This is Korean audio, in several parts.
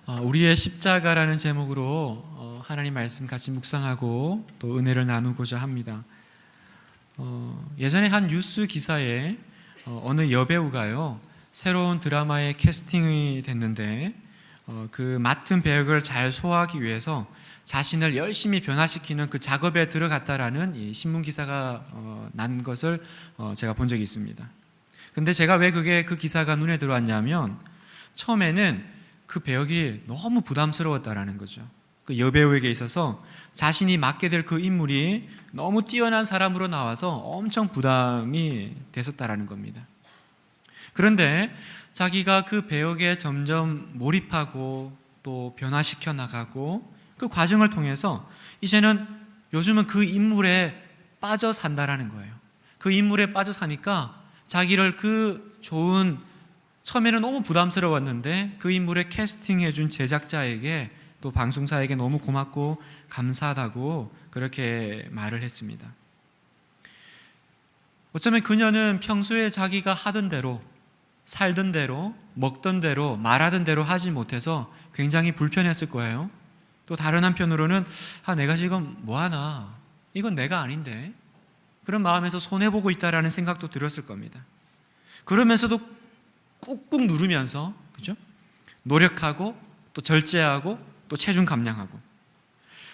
우리의 십자가라는 제목으로 하나님 말씀 같이 묵상하고 또 은혜를 나누고자 합니다. 예전에 한 뉴스 기사에 어느 여배우가요, 새로운 드라마에 캐스팅이 됐는데 그 맡은 배역을 잘 소화하기 위해서 자신을 열심히 변화시키는 그 작업에 들어갔다라는 이 신문 기사가 난 것을 제가 본 적이 있습니다. 근데 제가 왜 그 기사가 눈에 들어왔냐면, 처음에는 그 배역이 너무 부담스러웠다라는 거죠. 그 여배우에게 있어서 자신이 맡게 될 그 인물이 너무 뛰어난 사람으로 나와서 엄청 부담이 됐었다라는 겁니다. 그런데 자기가 그 배역에 점점 몰입하고 또 변화시켜 나가고 그 과정을 통해서 이제는 요즘은 그 인물에 빠져 산다라는 거예요. 그 인물에 빠져 사니까 자기를 그 좋은, 처음에는 너무 부담스러웠는데 그 인물에 캐스팅해준 제작자에게 또 방송사에게 너무 고맙고 감사하다고 그렇게 말을 했습니다. 어쩌면 그녀는 평소에 자기가 하던 대로, 살던 대로, 먹던 대로, 말하던 대로 하지 못해서 굉장히 불편했을 거예요. 또 다른 한편으로는 내가 지금 뭐하나, 이건 내가 아닌데, 그런 마음에서 손해보고 있다라는 생각도 들었을 겁니다. 그러면서도 꾹꾹 누르면서, 그죠? 노력하고 또 절제하고 또 체중 감량하고,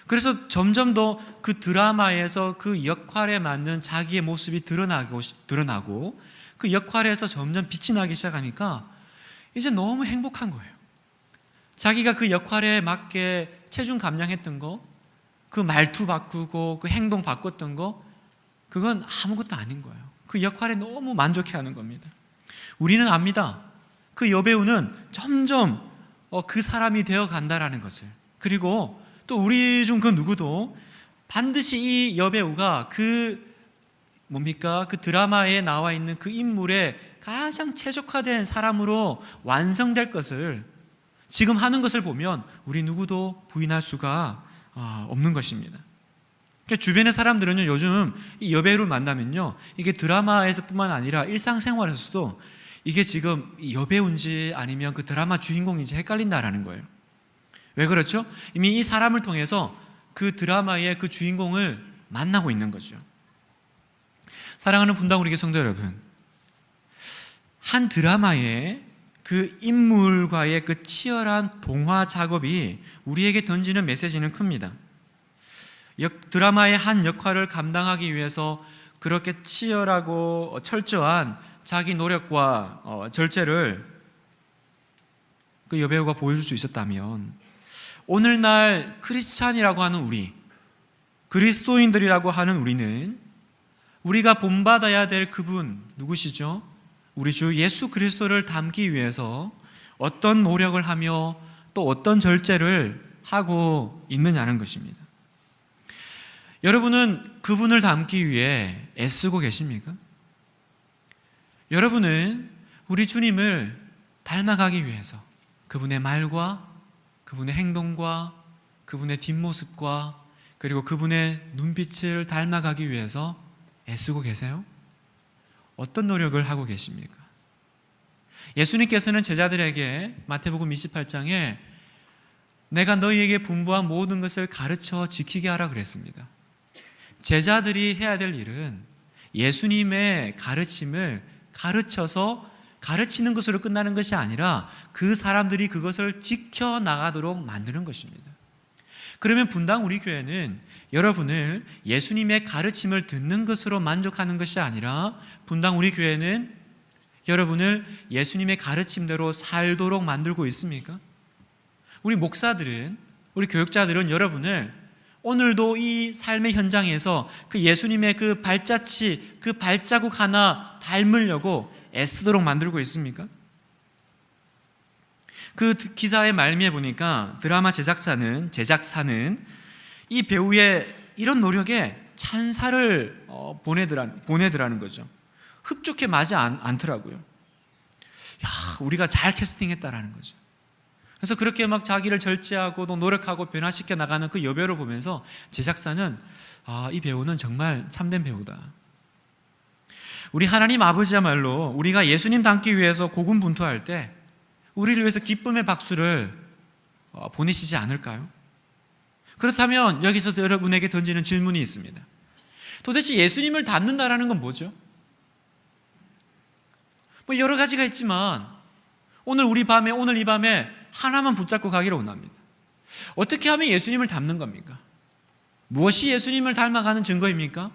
그래서 점점 더 그 드라마에서 그 역할에 맞는 자기의 모습이 드러나고 그 역할에서 점점 빛이 나기 시작하니까 이제 너무 행복한 거예요. 자기가 그 역할에 맞게 체중 감량했던 거, 그 말투 바꾸고 그 행동 바꿨던 거, 그건 아무것도 아닌 거예요. 그 역할에 너무 만족해하는 겁니다. 우리는 압니다. 그 여배우는 점점 그 사람이 되어 간다라는 것을. 그리고 또 우리 중 그 누구도 반드시 이 여배우가 그 드라마에 나와 있는 그 인물에 가장 최적화된 사람으로 완성될 것을 지금 하는 것을 보면 우리 누구도 부인할 수가 없는 것입니다. 그러니까 주변의 사람들은요, 요즘 이 여배우를 만나면요, 이게 드라마에서뿐만 아니라 일상생활에서도 이게 지금 여배우인지 아니면 그 드라마 주인공인지 헷갈린다라는 거예요. 왜 그렇죠? 이미 이 사람을 통해서 그 드라마의 그 주인공을 만나고 있는 거죠. 사랑하는 분당 우리 교회 성도 여러분, 한 드라마의 그 인물과의 그 치열한 동화 작업이 우리에게 던지는 메시지는 큽니다. 드라마의 한 역할을 감당하기 위해서 그렇게 치열하고 철저한 자기 노력과 절제를 그 여배우가 보여줄 수 있었다면, 오늘날 크리스찬이라고 하는 우리, 그리스도인들이라고 하는 우리는 우리가 본받아야 될 그분 누구시죠? 우리 주 예수 그리스도를 닮기 위해서 어떤 노력을 하며 또 어떤 절제를 하고 있느냐는 것입니다. 여러분은 그분을 닮기 위해 애쓰고 계십니까? 여러분은 우리 주님을 닮아가기 위해서 그분의 말과 그분의 행동과 그분의 뒷모습과 그리고 그분의 눈빛을 닮아가기 위해서 애쓰고 계세요? 어떤 노력을 하고 계십니까? 예수님께서는 제자들에게 마태복음 28장에 내가 너희에게 분부한 모든 것을 가르쳐 지키게 하라 그랬습니다. 제자들이 해야 될 일은 예수님의 가르침을 가르쳐서 가르치는 것으로 끝나는 것이 아니라 그 사람들이 그것을 지켜나가도록 만드는 것입니다. 그러면 분당 우리 교회는 여러분을 예수님의 가르침을 듣는 것으로 만족하는 것이 아니라 분당 우리 교회는 여러분을 예수님의 가르침대로 살도록 만들고 있습니까? 우리 목사들은, 우리 교육자들은 여러분을 오늘도 이 삶의 현장에서 그 예수님의 그 발자취, 그 발자국 하나 닮으려고 애쓰도록 만들고 있습니까? 그 기사의 말미에 보니까 드라마 제작사는 이 배우의 이런 노력에 찬사를 보내더라는 거죠. 흡족해 마지 않더라고요. 우리가 잘 캐스팅했다라는 거죠. 그래서 그렇게 막 자기를 절제하고 또 노력하고 변화시켜 나가는 그 여배우를 보면서 제작사는 이 배우는 정말 참된 배우다. 우리 하나님 아버지야말로 우리가 예수님 닮기 위해서 고군분투할 때 우리를 위해서 기쁨의 박수를 보내시지 않을까요? 그렇다면 여기서 여러분에게 던지는 질문이 있습니다. 도대체 예수님을 닮는다라는 건 뭐죠? 뭐 여러 가지가 있지만 오늘 이 밤에 하나만 붙잡고 가기를 원합니다. 어떻게 하면 예수님을 닮는 겁니까? 무엇이 예수님을 닮아가는 증거입니까?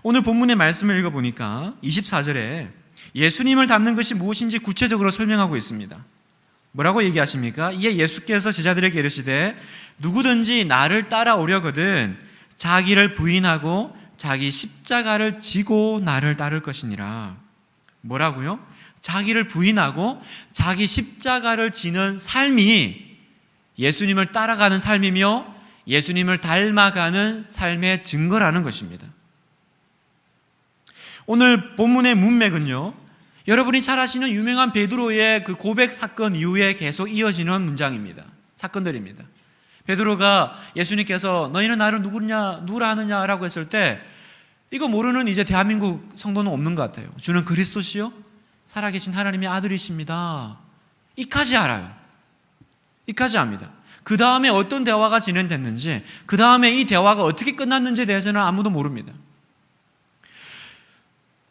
오늘 본문의 말씀을 읽어보니까 24절에 예수님을 닮는 것이 무엇인지 구체적으로 설명하고 있습니다. 뭐라고 얘기하십니까? 이에 예수께서 제자들에게 이르시되 누구든지 나를 따라오려거든 자기를 부인하고 자기 십자가를 지고 나를 따를 것이니라. 뭐라고요? 자기를 부인하고 자기 십자가를 지는 삶이 예수님을 따라가는 삶이며 예수님을 닮아가는 삶의 증거라는 것입니다. 오늘 본문의 문맥은요, 여러분이 잘 아시는 유명한 베드로의 그 고백 사건 이후에 계속 이어지는 문장입니다. 사건들입니다. 베드로가 예수님께서 너희는 나를 누구라 하느냐라고 했을 때 이거 모르는 이제 대한민국 성도는 없는 것 같아요. 주는 그리스도시요 살아계신 하나님의 아들이십니다. 이까지 알아요. 이까지 압니다. 그 다음에 어떤 대화가 진행됐는지, 그 다음에 이 대화가 어떻게 끝났는지에 대해서는 아무도 모릅니다.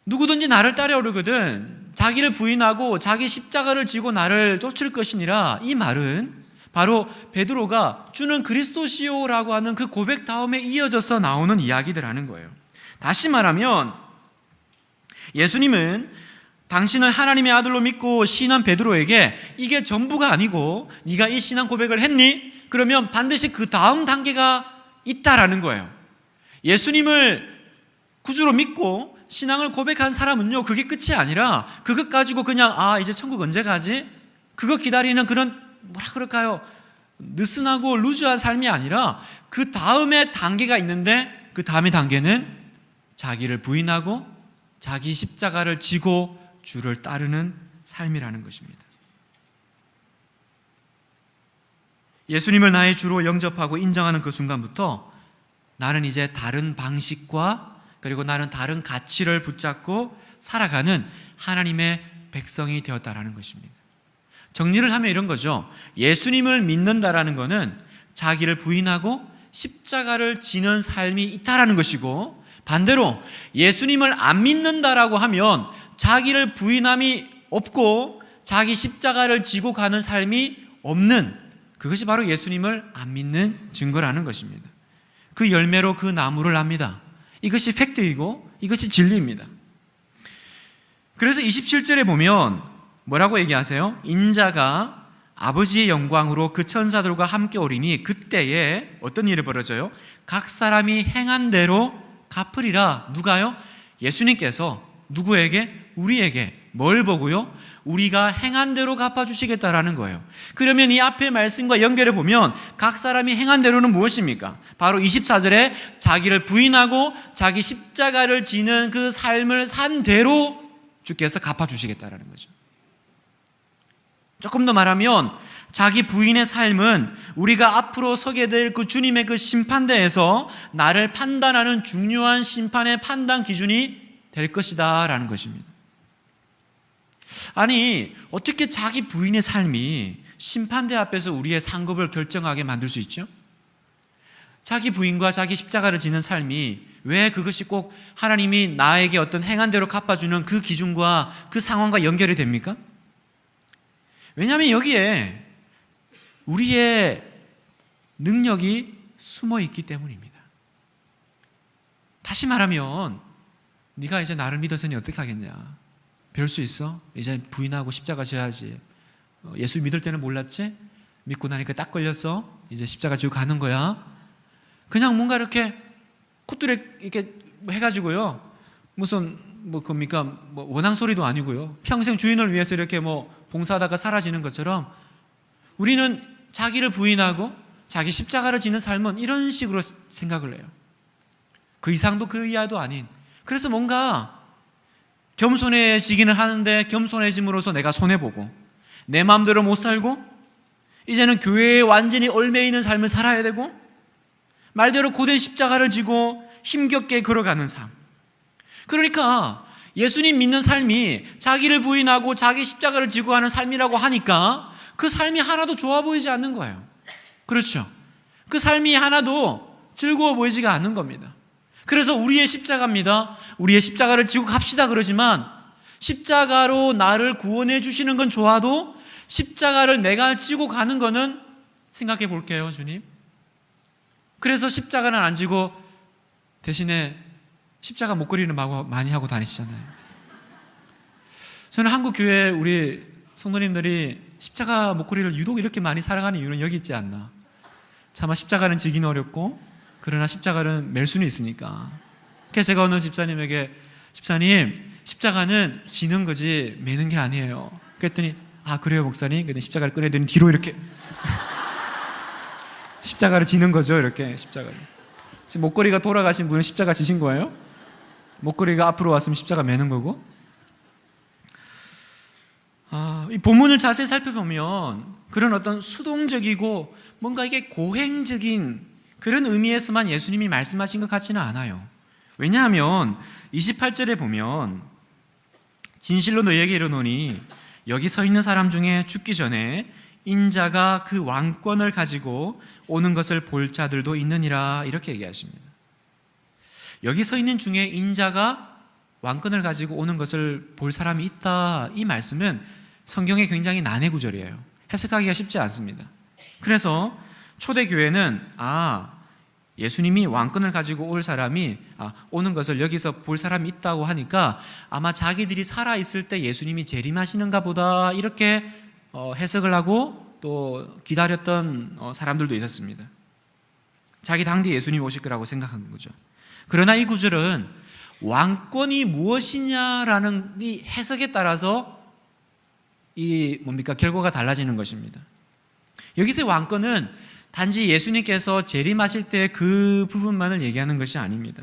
누구든지 나를 따라오려거든 자기를 부인하고 자기 십자가를 지고 나를 쫓을 것이니라. 이 말은 바로 베드로가 주는 그리스도시요라고 하는 그 고백 다음에 이어져서 나오는 이야기들하는 거예요. 다시 말하면 예수님은 당신을 하나님의 아들로 믿고 신한 베드로에게 이게 전부가 아니고 네가 이 신앙 고백을 했니? 그러면 반드시 그 다음 단계가 있다라는 거예요. 예수님을 구주로 믿고 신앙을 고백한 사람은요, 그게 끝이 아니라 그것 가지고 그냥 이제 천국 언제 가지? 그거 기다리는 그런 뭐라 그럴까요? 느슨하고 루즈한 삶이 아니라 그 다음에 단계가 있는데 그 다음의 단계는 자기를 부인하고 자기 십자가를 지고 주를 따르는 삶이라는 것입니다. 예수님을 나의 주로 영접하고 인정하는 그 순간부터 나는 이제 다른 방식과 그리고 나는 다른 가치를 붙잡고 살아가는 하나님의 백성이 되었다라는 것입니다. 정리를 하면 이런 거죠. 예수님을 믿는다라는 것은 자기를 부인하고 십자가를 지는 삶이 있다라는 것이고, 반대로 예수님을 안 믿는다라고 하면 자기를 부인함이 없고 자기 십자가를 지고 가는 삶이 없는, 그것이 바로 예수님을 안 믿는 증거라는 것입니다. 그 열매로 그 나무를 압니다. 이것이 팩트이고 이것이 진리입니다. 그래서 27절에 보면 뭐라고 얘기하세요? 인자가 아버지의 영광으로 그 천사들과 함께 오리니 그때에 어떤 일이 벌어져요? 각 사람이 행한 대로 갚으리라. 누가요? 예수님께서 누구에게? 우리에게 뭘 보고요? 우리가 행한 대로 갚아주시겠다라는 거예요. 그러면 이 앞의 말씀과 연결해 보면 각 사람이 행한 대로는 무엇입니까? 바로 24절에 자기를 부인하고 자기 십자가를 지는 그 삶을 산 대로 주께서 갚아주시겠다라는 거죠. 조금 더 말하면 자기 부인의 삶은 우리가 앞으로 서게 될 그 주님의 그 심판대에서 나를 판단하는 중요한 심판의 판단 기준이 될 것이다 라는 것입니다. 아니, 어떻게 자기 부인의 삶이 심판대 앞에서 우리의 상급을 결정하게 만들 수 있죠? 자기 부인과 자기 십자가를 지는 삶이 왜 그것이 꼭 하나님이 나에게 어떤 행한 대로 갚아주는 그 기준과 그 상황과 연결이 됩니까? 왜냐하면 여기에 우리의 능력이 숨어 있기 때문입니다. 다시 말하면 네가 이제 나를 믿었으니 어떻게 하겠냐? 배울 수 있어? 이제 부인하고 십자가 져야지. 예수 믿을 때는 몰랐지? 믿고 나니까 딱 걸렸어? 이제 십자가 지고 가는 거야. 그냥 뭔가 이렇게 콧뚜레 이렇게 해가지고요. 무슨 그겁니까? 원앙 소리도 아니고요. 평생 주인을 위해서 이렇게 봉사하다가 사라지는 것처럼 우리는 자기를 부인하고 자기 십자가를 지는 삶은 이런 식으로 생각을 해요. 그 이상도 그 이하도 아닌. 그래서 뭔가 겸손해지기는 하는데 겸손해짐으로써 내가 손해보고 내 마음대로 못 살고 이제는 교회에 완전히 얽매이는 삶을 살아야 되고 말대로 고된 십자가를 지고 힘겹게 걸어가는 삶. 그러니까 예수님 믿는 삶이 자기를 부인하고 자기 십자가를 지고 하는 삶이라고 하니까 그 삶이 하나도 좋아 보이지 않는 거예요. 그렇죠. 그 삶이 하나도 즐거워 보이지가 않는 겁니다. 그래서 우리의 십자가입니다. 우리의 십자가를 지고 갑시다 그러지만 십자가로 나를 구원해 주시는 건 좋아도 십자가를 내가 지고 가는 거는 생각해 볼게요, 주님. 그래서 십자가는 안 지고 대신에 십자가 목걸이를 많이 하고 다니시잖아요. 저는 한국 교회 우리 성도님들이 십자가 목걸이를 유독 이렇게 많이 사랑하는 이유는 여기 있지 않나. 차마 십자가는 지기는 어렵고 그러나 십자가는 맬 수는 있으니까. 그래서 제가 어느 집사님에게 집사님 십자가는 지는 거지 매는 게 아니에요. 그랬더니 아 그래요 목사님? 근데 십자가를 꺼내더니 뒤로 이렇게 십자가를 지는 거죠. 이렇게 십자가를. 지금 목걸이가 돌아가신 분은 십자가 지신 거예요? 목걸이가 앞으로 왔으면 십자가 매는 거고. 이 본문을 자세히 살펴보면 그런 어떤 수동적이고 뭔가 이게 고행적인 그런 의미에서만 예수님이 말씀하신 것 같지는 않아요. 왜냐하면 28절에 보면 진실로 너희에게 이르노니 여기 서 있는 사람 중에 죽기 전에 인자가 그 왕권을 가지고 오는 것을 볼 자들도 있느니라 이렇게 얘기하십니다. 여기 서 있는 중에 인자가 왕권을 가지고 오는 것을 볼 사람이 있다. 이 말씀은 성경에 굉장히 난해 구절이에요. 해석하기가 쉽지 않습니다. 그래서 초대교회는 예수님이 왕권을 가지고 올 사람이 오는 것을 여기서 볼 사람이 있다고 하니까 아마 자기들이 살아있을 때 예수님이 재림하시는가 보다 이렇게 해석을 하고 또 기다렸던 사람들도 있었습니다. 자기 당대에 예수님이 오실 거라고 생각한 거죠. 그러나 이 구절은 왕권이 무엇이냐라는 이 해석에 따라서 결과가 달라지는 것입니다. 여기서의 왕권은 단지 예수님께서 재림하실 때 그 부분만을 얘기하는 것이 아닙니다.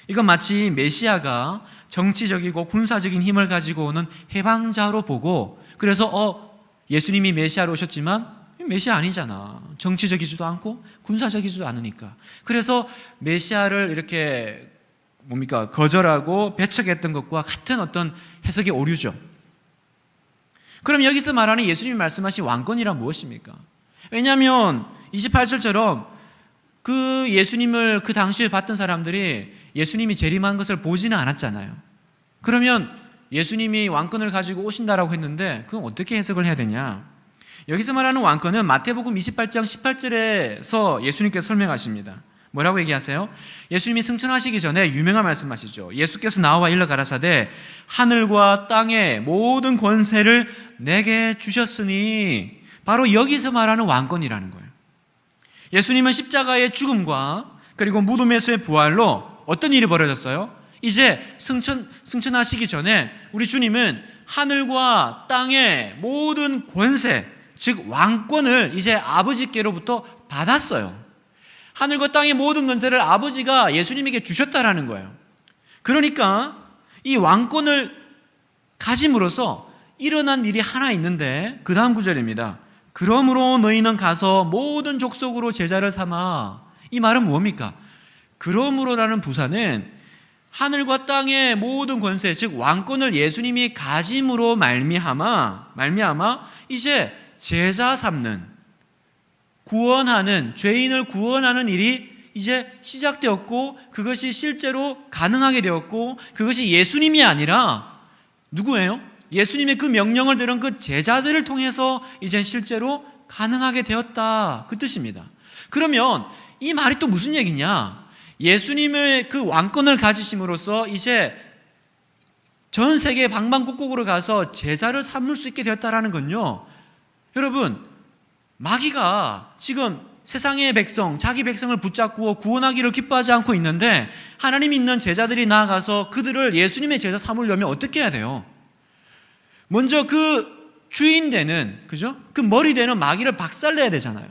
이건 마치 메시아가 정치적이고 군사적인 힘을 가지고 오는 해방자로 보고 그래서 예수님이 메시아로 오셨지만 메시아 아니잖아. 정치적이지도 않고 군사적이지도 않으니까. 그래서 메시아를 이렇게 거절하고 배척했던 것과 같은 어떤 해석의 오류죠. 그럼 여기서 말하는 예수님이 말씀하신 왕권이란 무엇입니까? 왜냐하면 28절처럼 그 예수님을 그 당시에 봤던 사람들이 예수님이 재림한 것을 보지는 않았잖아요. 그러면 예수님이 왕권을 가지고 오신다라고 했는데 그건 어떻게 해석을 해야 되냐? 여기서 말하는 왕권은 마태복음 28장 18절에서 예수님께서 설명하십니다. 뭐라고 얘기하세요? 예수님이 승천하시기 전에 유명한 말씀하시죠. 예수께서 나와 일러 가라사대 하늘과 땅의 모든 권세를 내게 주셨으니 바로 여기서 말하는 왕권이라는 거예요. 예수님은 십자가의 죽음과 그리고 무덤에서의 부활로 어떤 일이 벌어졌어요? 이제 승천하시기 전에 우리 주님은 하늘과 땅의 모든 권세, 즉 왕권을 이제 아버지께로부터 받았어요. 하늘과 땅의 모든 권세를 아버지가 예수님에게 주셨다라는 거예요. 그러니까 이 왕권을 가짐으로써 일어난 일이 하나 있는데 그 다음 구절입니다. 그러므로 너희는 가서 모든 족속으로 제자를 삼아. 이 말은 뭡니까? 그러므로라는 부사는 하늘과 땅의 모든 권세, 즉 왕권을 예수님이 가짐으로 말미암아 이제 제자 삼는, 구원하는, 죄인을 구원하는 일이 이제 시작되었고 그것이 실제로 가능하게 되었고 그것이 예수님이 아니라 누구예요? 예수님의 그 명령을 들은 그 제자들을 통해서 이제 실제로 가능하게 되었다. 그 뜻입니다. 그러면 이 말이 또 무슨 얘기냐? 예수님의 그 왕권을 가지심으로써 이제 전 세계 방방곡곡으로 가서 제자를 삼을 수 있게 되었다라는 건요. 여러분, 마귀가 지금 세상의 백성, 자기 백성을 붙잡고 구원하기를 기뻐하지 않고 있는데 하나님 있는 제자들이 나아가서 그들을 예수님의 제자 삼으려면 어떻게 해야 돼요? 먼저 그 주인 되는, 그죠? 그 머리 되는 마귀를 박살내야 되잖아요.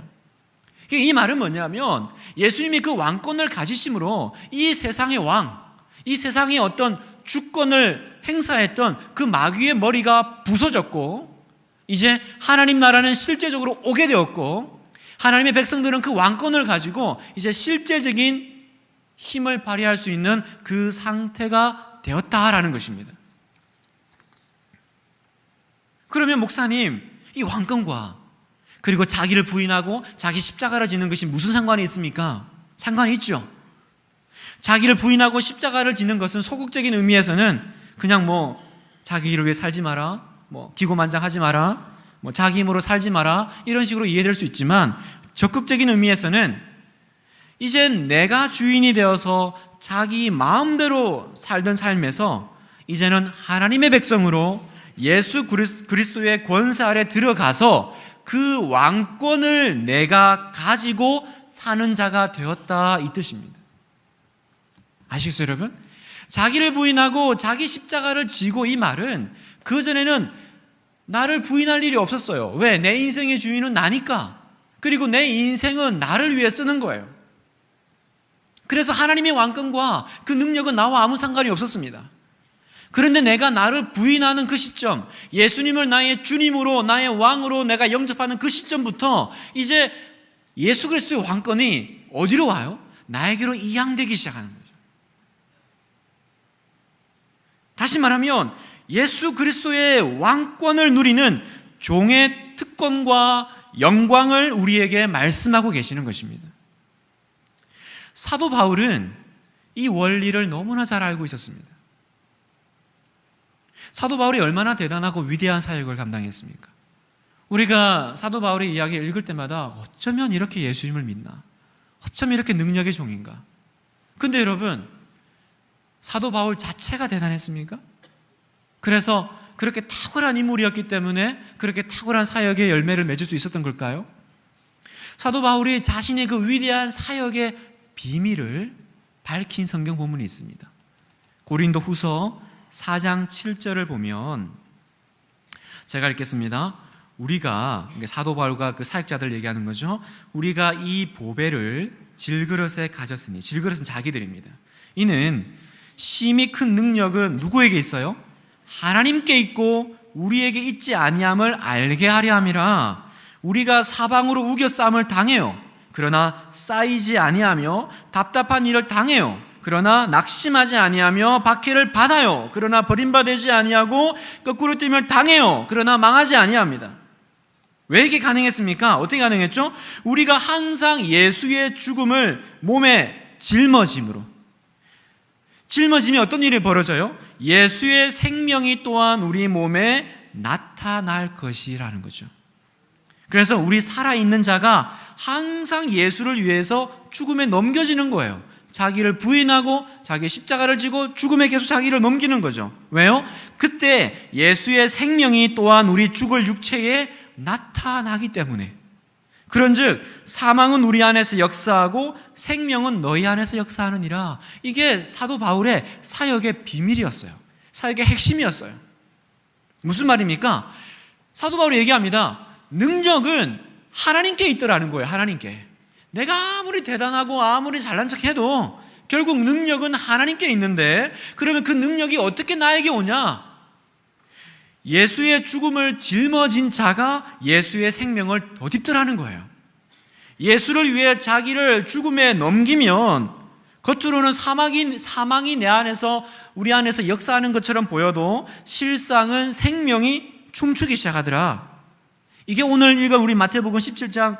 이 말은 뭐냐면 예수님이 그 왕권을 가지심으로 이 세상의 왕, 이 세상의 어떤 주권을 행사했던 그 마귀의 머리가 부서졌고 이제 하나님 나라는 실제적으로 오게 되었고 하나님의 백성들은 그 왕권을 가지고 이제 실제적인 힘을 발휘할 수 있는 그 상태가 되었다라는 것입니다. 그러면 목사님, 이 왕권과 그리고 자기를 부인하고 자기 십자가를 지는 것이 무슨 상관이 있습니까? 상관이 있죠. 자기를 부인하고 십자가를 지는 것은 소극적인 의미에서는 그냥 자기 일을 위해 살지 마라, 기고만장하지 마라, 자기 힘으로 살지 마라, 이런 식으로 이해될 수 있지만, 적극적인 의미에서는 이제 내가 주인이 되어서 자기 마음대로 살던 삶에서 이제는 하나님의 백성으로 예수 그리스도의 권세 아래 들어가서 그 왕권을 내가 가지고 사는 자가 되었다, 이 뜻입니다. 아시겠어요, 여러분? 자기를 부인하고 자기 십자가를 지고, 이 말은 그전에는 나를 부인할 일이 없었어요. 왜? 내 인생의 주인은 나니까. 그리고 내 인생은 나를 위해 쓰는 거예요. 그래서 하나님의 왕권과 그 능력은 나와 아무 상관이 없었습니다. 그런데 내가 나를 부인하는 그 시점, 예수님을 나의 주님으로, 나의 왕으로 내가 영접하는 그 시점부터 이제 예수 그리스도의 왕권이 어디로 와요? 나에게로 이양되기 시작하는 거죠. 다시 말하면 예수 그리스도의 왕권을 누리는 종의 특권과 영광을 우리에게 말씀하고 계시는 것입니다. 사도 바울은 이 원리를 너무나 잘 알고 있었습니다. 사도 바울이 얼마나 대단하고 위대한 사역을 감당했습니까? 우리가 사도 바울의 이야기를 읽을 때마다 어쩌면 이렇게 예수님을 믿나? 어쩌면 이렇게 능력의 종인가? 근데 여러분, 사도 바울 자체가 대단했습니까? 그래서 그렇게 탁월한 인물이었기 때문에 그렇게 탁월한 사역의 열매를 맺을 수 있었던 걸까요? 사도 바울이 자신의 그 위대한 사역의 비밀을 밝힌 성경 본문이 있습니다. 고린도 후서 4장 7절을 보면, 제가 읽겠습니다. 우리가, 사도 바울과 그 사역자들 얘기하는 거죠. 우리가 이 보배를 질그릇에 가졌으니, 질그릇은 자기들입니다. 이는 심히 큰 능력은 누구에게 있어요? 하나님께 있고 우리에게 있지 아니함을 알게 하려 함이라. 우리가 사방으로 우겨싸움을 당해요. 그러나 쌓이지 아니하며, 답답한 일을 당해요. 그러나 낙심하지 아니하며 박해를 받아요. 그러나 버림받지 아니하고 거꾸로 뛰면 당해요. 그러나 망하지 아니합니다. 왜 이게 가능했습니까? 어떻게 가능했죠? 우리가 항상 예수의 죽음을 몸에 짊어짐으로. 짊어짐이 어떤 일이 벌어져요? 예수의 생명이 또한 우리 몸에 나타날 것이라는 거죠. 그래서 우리 살아있는 자가 항상 예수를 위해서 죽음에 넘겨지는 거예요. 자기를 부인하고 자기 십자가를 지고 죽음에 계속 자기를 넘기는 거죠. 왜요? 그때 예수의 생명이 또한 우리 죽을 육체에 나타나기 때문에. 그런즉 사망은 우리 안에서 역사하고 생명은 너희 안에서 역사하느니라. 이게 사도 바울의 사역의 비밀이었어요. 사역의 핵심이었어요. 무슨 말입니까? 사도 바울이 얘기합니다. 능력은 하나님께 있더라는 거예요. 하나님께. 내가 아무리 대단하고 아무리 잘난 척해도 결국 능력은 하나님께 있는데, 그러면 그 능력이 어떻게 나에게 오냐? 예수의 죽음을 짊어진 자가 예수의 생명을 덧입더라는 거예요. 예수를 위해 자기를 죽음에 넘기면 겉으로는 사망이 내 안에서, 우리 안에서 역사하는 것처럼 보여도 실상은 생명이 춤추기 시작하더라. 이게 오늘 읽은 우리 마태복음 17장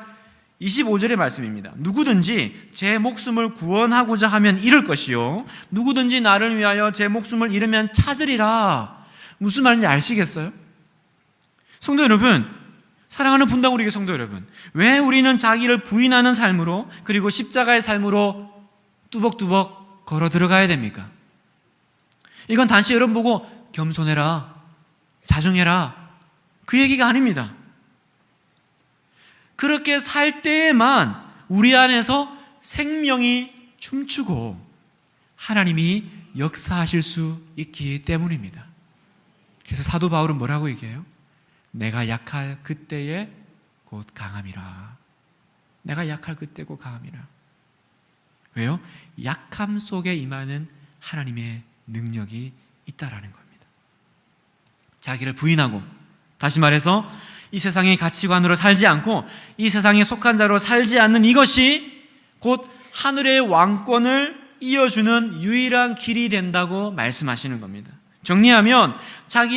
25절의 말씀입니다. 누구든지 제 목숨을 구원하고자 하면 잃을 것이요, 누구든지 나를 위하여 제 목숨을 잃으면 찾으리라. 무슨 말인지 아시겠어요? 성도 여러분, 사랑하는 분당 우리 성도 여러분, 왜 우리는 자기를 부인하는 삶으로, 그리고 십자가의 삶으로 뚜벅뚜벅 걸어 들어가야 됩니까? 이건 단지 여러분 보고 겸손해라, 자정해라, 그 얘기가 아닙니다. 그렇게 살 때에만 우리 안에서 생명이 춤추고 하나님이 역사하실 수 있기 때문입니다. 그래서 사도 바울은 뭐라고 얘기해요? 내가 약할 그때에 곧 강함이라. 내가 약할 그때 곧 강함이라. 왜요? 약함 속에 임하는 하나님의 능력이 있다라는 겁니다. 자기를 부인하고, 다시 말해서 이 세상의 가치관으로 살지 않고 이 세상에 속한 자로 살지 않는 이것이 곧 하늘의 왕권을 이어주는 유일한 길이 된다고 말씀하시는 겁니다. 정리하면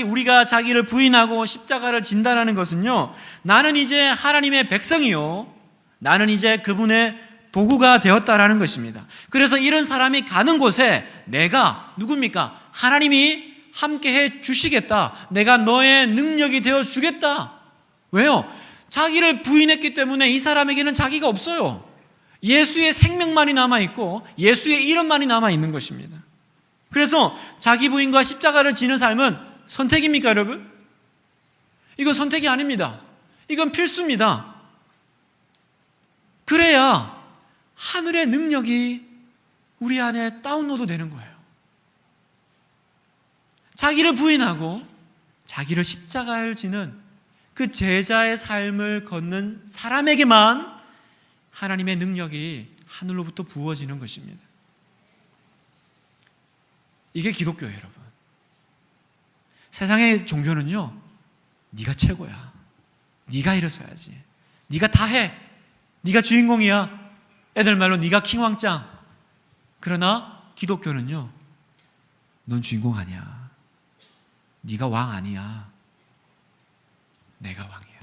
우리가 자기를 부인하고 십자가를 진다라는 것은요, 나는 이제 하나님의 백성이요, 나는 이제 그분의 도구가 되었다라는 것입니다. 그래서 이런 사람이 가는 곳에 내가 누굽니까? 하나님이 함께해 주시겠다. 내가 너의 능력이 되어 주겠다. 왜요? 자기를 부인했기 때문에 이 사람에게는 자기가 없어요. 예수의 생명만이 남아있고 예수의 이름만이 남아있는 것입니다. 그래서 자기 부인과 십자가를 지는 삶은 선택입니까, 여러분? 이건 선택이 아닙니다. 이건 필수입니다. 그래야 하늘의 능력이 우리 안에 다운로드 되는 거예요. 자기를 부인하고 자기를 십자가를 지는 그 제자의 삶을 걷는 사람에게만 하나님의 능력이 하늘로부터 부어지는 것입니다. 이게 기독교예요, 여러분. 세상의 종교는요, 네가 최고야, 네가 일어서야지, 네가 다 해, 네가 주인공이야, 애들 말로 네가 킹왕짱. 그러나 기독교는요, 넌 주인공 아니야, 네가 왕 아니야, 내가 왕이야.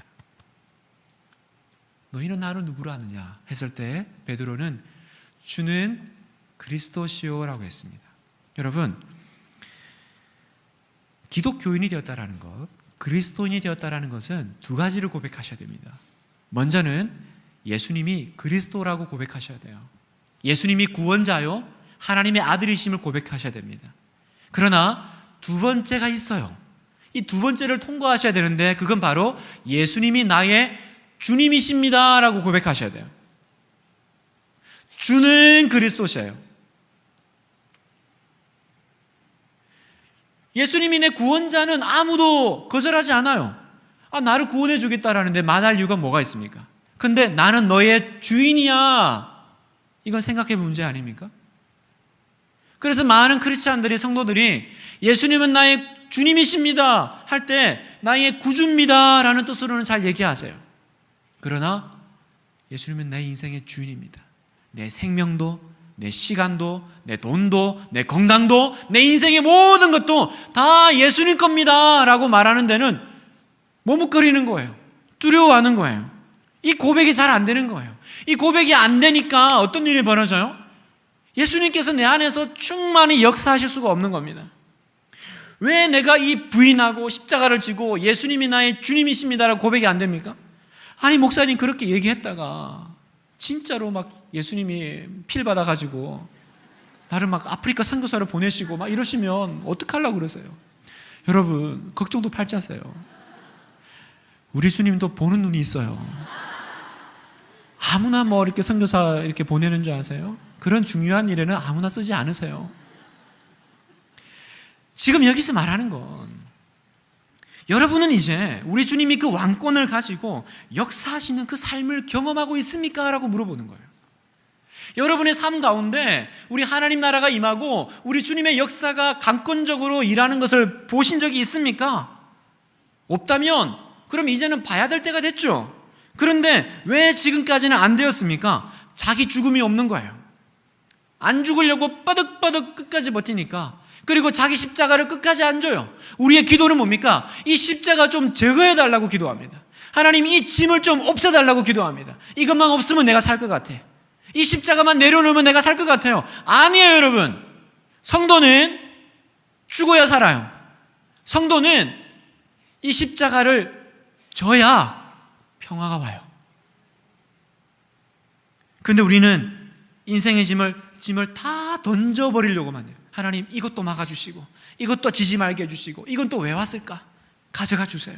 너희는 나를 누구로 아느냐 했을 때 베드로는 주는 그리스도시오라고 했습니다. 여러분, 기독교인이 되었다라는 것, 그리스도인이 되었다라는 것은 두 가지를 고백하셔야 됩니다. 먼저는 예수님이 그리스도라고 고백하셔야 돼요. 예수님이 구원자요, 하나님의 아들이심을 고백하셔야 됩니다. 그러나 두 번째가 있어요. 이 두 번째를 통과하셔야 되는데 그건 바로 예수님이 나의 주님이십니다 라고 고백하셔야 돼요. 주는 그리스도시예요. 예수님이 내 구원자는 아무도 거절하지 않아요. 나를 구원해 주겠다라는데 말할 이유가 뭐가 있습니까? 근데 나는 너의 주인이야, 이건 생각해 볼 문제 아닙니까? 그래서 많은 크리스찬들이, 성도들이 예수님은 나의 주님이십니다 할 때 나의 구주입니다 라는 뜻으로는 잘 얘기하세요. 그러나 예수님은 내 인생의 주인입니다. 내 생명도, 내 시간도, 내 돈도, 내 건강도, 내 인생의 모든 것도 다 예수님 겁니다 라고 말하는 데는 머뭇거리는 거예요. 두려워하는 거예요. 이 고백이 잘 안 되는 거예요. 이 고백이 안 되니까 어떤 일이 벌어져요? 예수님께서 내 안에서 충만히 역사하실 수가 없는 겁니다. 왜 내가 이 부인하고 십자가를 지고 예수님이 나의 주님이십니다라고 고백이 안 됩니까? 아니, 목사님 그렇게 얘기했다가 진짜로 막 예수님이 필 받아가지고 나를 막 아프리카 선교사를 보내시고 막 이러시면 어떡하려고 그러세요? 여러분, 걱정도 팔자세요. 우리 주님도 보는 눈이 있어요. 아무나 뭐 이렇게 선교사 이렇게 보내는 줄 아세요? 그런 중요한 일에는 아무나 쓰지 않으세요. 지금 여기서 말하는 건 여러분은 이제 우리 주님이 그 왕권을 가지고 역사하시는 그 삶을 경험하고 있습니까? 라고 물어보는 거예요. 여러분의 삶 가운데 우리 하나님 나라가 임하고 우리 주님의 역사가 강권적으로 일하는 것을 보신 적이 있습니까? 없다면 그럼 이제는 봐야 될 때가 됐죠. 그런데 왜 지금까지는 안 되었습니까? 자기 죽음이 없는 거예요. 안 죽으려고 빠득빠득 끝까지 버티니까, 그리고 자기 십자가를 끝까지 안 져요. 우리의 기도는 뭡니까? 이 십자가 좀 제거해달라고 기도합니다. 하나님, 이 짐을 좀 없애달라고 기도합니다. 이것만 없으면 내가 살 것 같아. 이 십자가만 내려놓으면 내가 살 것 같아요. 아니에요, 여러분. 성도는 죽어야 살아요. 성도는 이 십자가를 져야 평화가 와요. 그런데 우리는 인생의 짐을 다 던져버리려고만 해요. 하나님, 이것도 막아주시고 이것도 지지 말게 해주시고 이건 또 왜 왔을까? 가져가 주세요.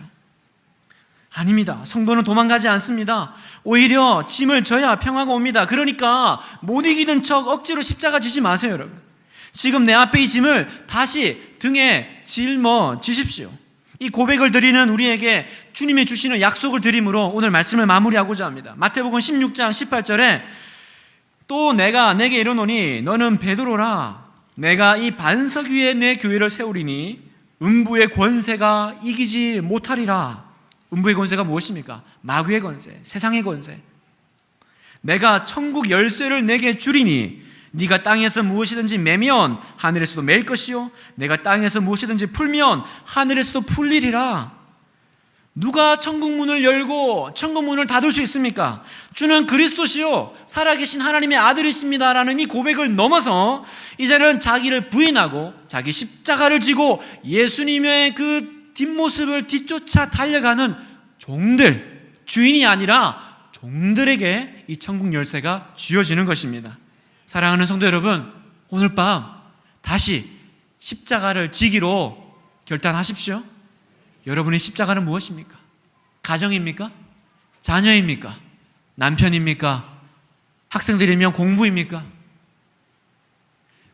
아닙니다. 성도는 도망가지 않습니다. 오히려 짐을 져야 평화가 옵니다. 그러니까 못 이기는 척 억지로 십자가 지지 마세요, 여러분. 지금 내 앞에 이 짐을 다시 등에 짊어지십시오. 이 고백을 드리는 우리에게 주님이 주시는 약속을 드림으로 오늘 말씀을 마무리하고자 합니다. 마태복음 16장 18절에 또 내가 내게 이르노니 너는 베드로라. 내가 이 반석 위에 내 교회를 세우리니 음부의 권세가 이기지 못하리라. 음부의 권세가 무엇입니까? 마귀의 권세, 세상의 권세. 내가 천국 열쇠를 내게 주리니 네가 땅에서 무엇이든지 매면 하늘에서도 맬 것이요 내가 땅에서 무엇이든지 풀면 하늘에서도 풀리리라. 누가 천국 문을 열고 천국 문을 닫을 수 있습니까? 주는 그리스도시요 살아계신 하나님의 아들이십니다라는 이 고백을 넘어서 이제는 자기를 부인하고 자기 십자가를 지고 예수님의 그 뒷모습을 뒤쫓아 달려가는 종들, 주인이 아니라 종들에게 이 천국 열쇠가 쥐어지는 것입니다. 사랑하는 성도 여러분, 오늘 밤 다시 십자가를 지기로 결단하십시오. 여러분의 십자가는 무엇입니까? 가정입니까? 자녀입니까? 남편입니까? 학생들이면 공부입니까?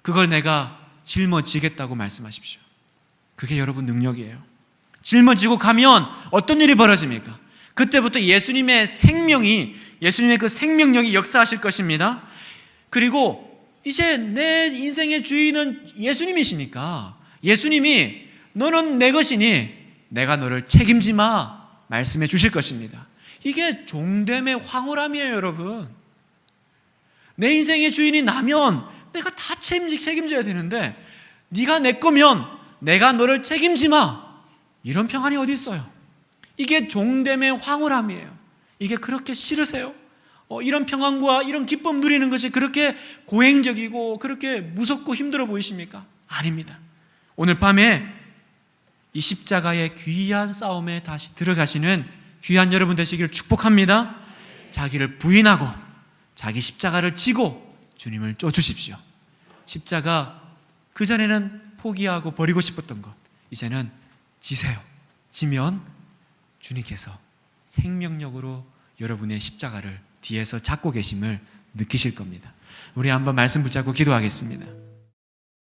그걸 내가 짊어지겠다고 말씀하십시오. 그게 여러분 능력이에요. 짊어지고 가면 어떤 일이 벌어집니까? 그때부터 예수님의 생명이, 예수님의 그 생명력이 역사하실 것입니다. 그리고 이제 내 인생의 주인은 예수님이시니까 예수님이 너는 내 것이니 내가 너를 책임지마 말씀해 주실 것입니다. 이게 종됨의 황홀함이에요, 여러분. 내 인생의 주인이 나면 내가 다 책임져야 되는데 네가 내 거면 내가 너를 책임지마, 이런 평안이 어디 있어요? 이게 종됨의 황홀함이에요. 이게 그렇게 싫으세요? 이런 평안과 이런 기쁨 누리는 것이 그렇게 고행적이고 그렇게 무섭고 힘들어 보이십니까? 아닙니다. 오늘 밤에 이 십자가의 귀한 싸움에 다시 들어가시는 귀한 여러분 되시기를 축복합니다. 자기를 부인하고 자기 십자가를 지고 주님을 쫓으십시오. 십자가 그전에는 포기하고 버리고 싶었던 것, 이제는 지세요. 지면 주님께서 생명력으로 여러분의 십자가를 뒤에서 잡고 계심을 느끼실 겁니다. 우리 한번 말씀 붙잡고 기도하겠습니다.